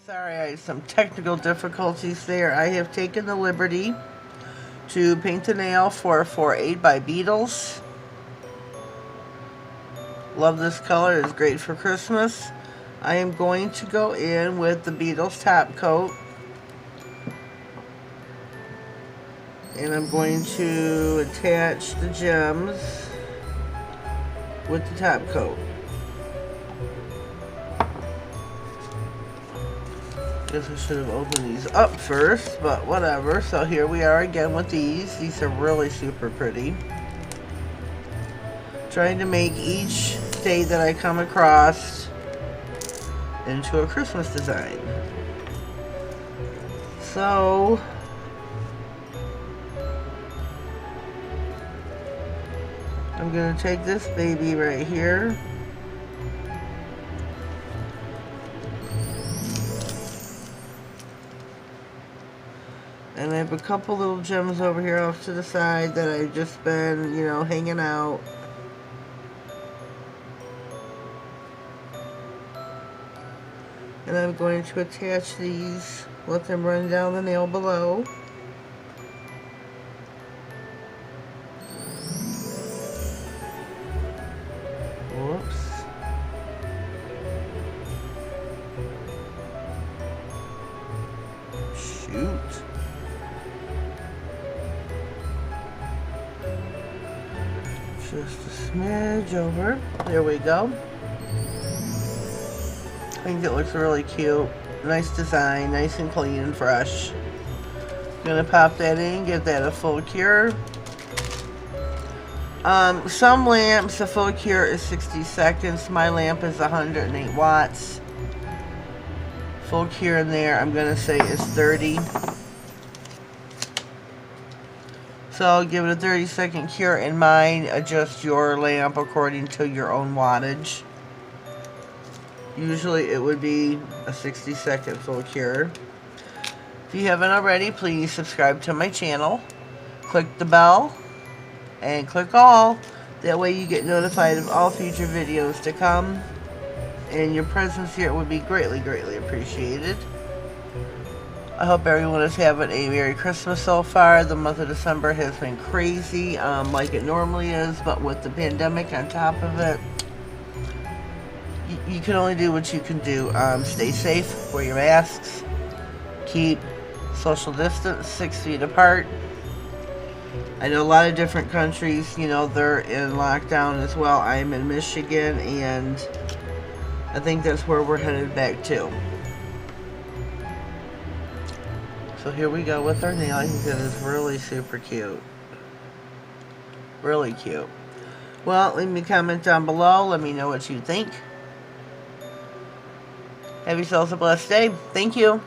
Sorry, I had some technical difficulties there. I have taken the liberty to paint the nail 448 by Beetles. Love this color. It's great for Christmas. I am going to go in with the Beetles top coat. And I'm going to attach the gems with the top coat. Guess I should have opened these up first, but whatever. So here we are again with these. These are really super pretty. Trying to make each day that I come across into a Christmas design. So I'm going to take this baby right here. And I have a couple little gems over here off to the side that I've just been, you know, hanging out. And I'm going to attach these, let them run down the nail below. Whoops. Shoot. Just a smidge over. There we go. I think it looks really cute. Nice design, nice and clean and fresh. Gonna pop that in, give that a full cure. Some lamps, the full cure is 60 seconds. My lamp is 108 watts. Full cure in there, I'm gonna say is 30. So I'll give it a 30-second cure in mine. Adjust your lamp according to your own wattage. Usually it would be a 60-second full cure. If you haven't already, please subscribe to my channel. Click the bell and click all. That way you get notified of all future videos to come. And your presence here would be greatly, greatly appreciated. I hope everyone is having a Merry Christmas so far. The month of December has been crazy, like it normally is, but with the pandemic on top of it, you can only do what you can do. Stay safe, wear your masks, keep social distance 6 feet apart. I know a lot of different countries, you know, they're in lockdown as well. I am in Michigan, and I think that's where we're headed back to. So here we go with our nail. I think that is really super cute. Really cute. Well, leave me a comment down below. Let me know what you think. Have yourselves a blessed day. Thank you.